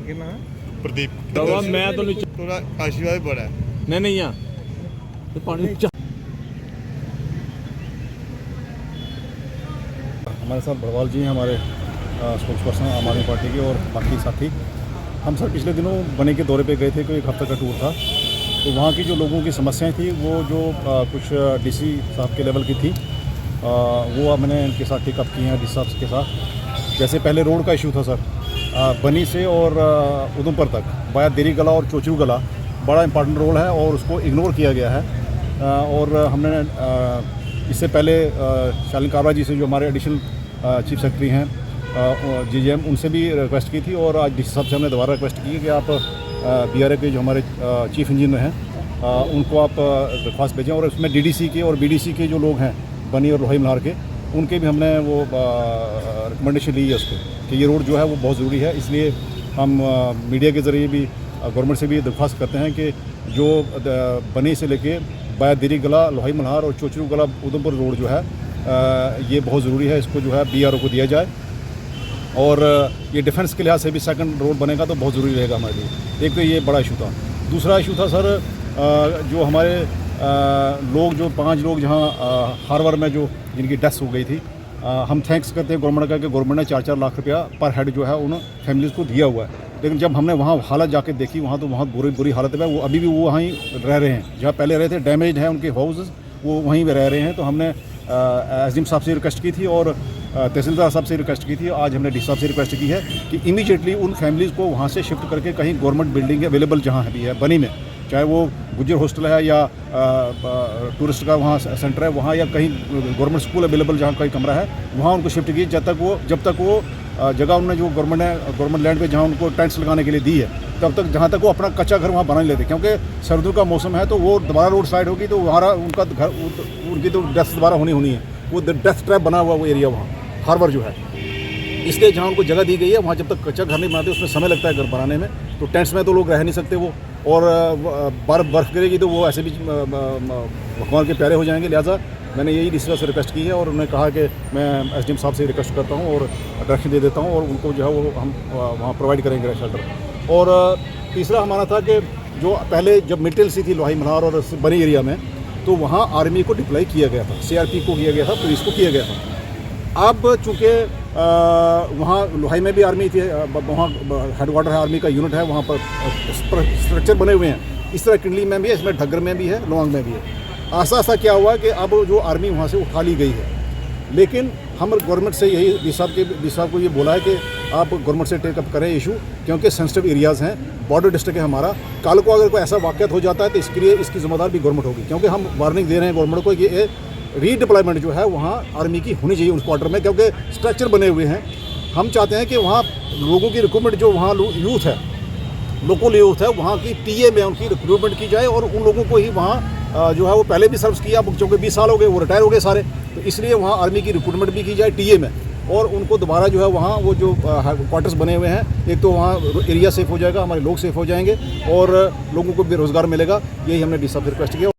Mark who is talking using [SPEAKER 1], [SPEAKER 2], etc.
[SPEAKER 1] कितना
[SPEAKER 2] प्रदीप
[SPEAKER 3] दवा मैं तो नहीं
[SPEAKER 2] थोड़ा आशीर्वाद बड़ा है।
[SPEAKER 3] नहीं आ तो पानी
[SPEAKER 4] हमारे साथ भड़वाल जी हैं, हमारे स्पोक्स पर्सन आम आदमी पार्टी के, और बाकी साथी। हम सर पिछले दिनों बनी के दौरे पे गए थे, कोई एक हफ्ते का टूर था। तो वहाँ की जो लोगों की समस्याएं थी वो जो कुछ डीसी साहब के लेवल की थी, वो अब मैंने इनके साथ टेकअप किए हैं, डीसी साहब के साथ। जैसे पहले रोड का इशू था सर, बनी से और उधमपुर तक वाया देरी गला और चोचरू गला बड़ा इंपॉर्टेंट रोड है और उसको इग्नोर किया गया है। और हमने इससे पहले शालीन काबरा जी से, जो हमारे एडिशनल चीफ सेक्रेटरी हैं जीजेएम, उनसे भी रिक्वेस्ट की थी, और आज डीसी साहब से हमने दोबारा रिक्वेस्ट की है कि आप बीआरए के जो हमारे चीफ इंजीनियर हैं उनको आप दरख्वास्त भेजें, और उसमें डीडीसी के और बीडीसी के जो लोग हैं बनी और लोहाई मल्हार के, उनके भी हमने वो रिकमेंडेशन ली है उसको कि ये रोड जो है वो बहुत ज़रूरी है। इसलिए हम मीडिया के ज़रिए भी गवर्नमेंट से भी दरख्वास्त करते हैं कि जो बनी से लेके बाया देरी गला, लोहाई मल्हार और चोचरू गला उधमपुर रोड जो है ये बहुत ज़रूरी है, इसको जो है बीआरओ को दिया जाए। और ये डिफेंस के लिहाज से भी सेकंड रोड बनेगा तो बहुत ज़रूरी रहेगा हमारे लिए। एक तो ये बड़ा इशू था। दूसरा इशू था सर, जो हमारे लोग, जो 5 लोग जहाँ हार्बर में जो जिनकी डेथ हो गई थी, हम थैंक्स करते हैं गवर्नमेंट का कि गवर्नमेंट ने 4-4 लाख रुपया पर हेड जो है उन फैमिलीज़ को दिया हुआ है। लेकिन जब हमने वहाँ हालत जाके देखी, वहाँ तो बहुत बुरी हालत है। वो अभी भी वो वहीं रह रहे हैं जहाँ पहले रहे थे, डैमेज है उनके हाउसेस, वो वहीं पर रह रहे हैं। तो हमने एसडीएम साहब से रिक्वेस्ट की थी और तहसीलदार साहब से रिक्वेस्ट की थी। आज हमने डीसी साहब से रिक्वेस्ट की है कि इमीडिएटली उन फैमिलीज़ को वहाँ से शिफ्ट करके कहीं गवर्नमेंट बिल्डिंग अवेलेबल जहाँ भी है बनी में, चाहे वो गुज्जर हॉस्टल है या टूरिस्ट का वहाँ सेंटर है वहाँ, या कहीं गवर्नमेंट स्कूल अवेलेबल जहाँ कहीं कमरा है, वहाँ उनको शिफ्ट किए जब तक वो जगह उन्होंने जो गवर्नमेंट लैंड पे जहाँ उनको टेंट्स लगाने के लिए दी है, तब तक जहाँ तक वो अपना कच्चा घर वहाँ बना नहीं लेते। क्योंकि सर्दियों का मौसम है तो वो दोबारा रोड साइड होगी तो वहाँ उनका घर, उनकी तो डेथ दोबारा होनी है। वो डेथ ट्रैप बना हुआ वो एरिया वहाँ हार्बर जो है, इसलिए जहाँ उनको जगह दी गई है वहाँ जब तक कच्चा घर नहीं बनाते उसमें समय लगता है घर बनाने में। तो टेंट्स में तो लोग रह नहीं सकते वो, और बर्फ़ गिरेगी तो वो ऐसे भी भगवान के प्यारे हो जाएंगे। लिहाजा मैंने यही डीसी से रिक्वेस्ट की है, और उन्होंने कहा कि मैं एसडीएम साहब से रिक्वेस्ट करता हूँ और डायरेक्शन दे देता हूँ, और उनको जो है वो हम वहाँ प्रोवाइड करेंगे शेल्टर। और तीसरा हमारा था कि जो पहले जब मिलिटेंट सी थी लोहाई मल्हार और बनी एरिया में, तो वहाँ आर्मी को डिप्लॉय किया गया था, सीआरपी को किया गया था, पुलिस को किया गया था। अब चूँकि वहाँ लोहाई में भी आर्मी थी, वहाँ हेडक्वार्टर है, आर्मी का यूनिट है, वहाँ पर स्ट्रक्चर बने हुए हैं। इस तरह किंडली में भी है, इसमें ढग्गर में भी है, लोंग में भी है। ऐसा क्या हुआ कि अब जो आर्मी वहाँ से उठा ली गई है, लेकिन हम गवर्नमेंट से यही डी साहब को ये बोला है कि आप गवर्नमेंट से टेकअप करें इशू, क्योंकि सेंसिटिव एरियाज़ हैं, बॉर्डर डिस्ट्रिक्ट है हमारा। कल को अगर कोई ऐसा वाक़या हो जाता है तो इसके लिए इसकी जिम्मेदार भी गवर्नमेंट होगी, क्योंकि हम वार्निंग दे रहे हैं गवर्नमेंट को ये रीडिप्लॉयमेंट जो है वहाँ आर्मी की होनी चाहिए उस क्वार्टर में, क्योंकि स्ट्रक्चर बने हुए हैं। हम चाहते हैं कि वहाँ लोगों की रिक्रूटमेंट, जो वहाँ यूथ है, लोकल यूथ है, वहाँ की टीए में उनकी रिक्रूटमेंट की जाए, और उन लोगों को ही वहाँ जो है वो पहले भी सर्व किया, चूँकि 20 साल हो गए, वो रिटायर हो गए सारे, तो इसलिए वहाँ आर्मी की रिक्रूटमेंट भी की जाए टीए में, और उनको दोबारा जो है वहाँ वो जो क्वार्टर्स बने हुए हैं, एक तो वहाँ एरिया सेफ हो जाएगा, हमारे लोग सेफ हो जाएंगे और लोगों को भी रोज़गार मिलेगा। यही हमने डीसी साहब से रिक्वेस्ट किया।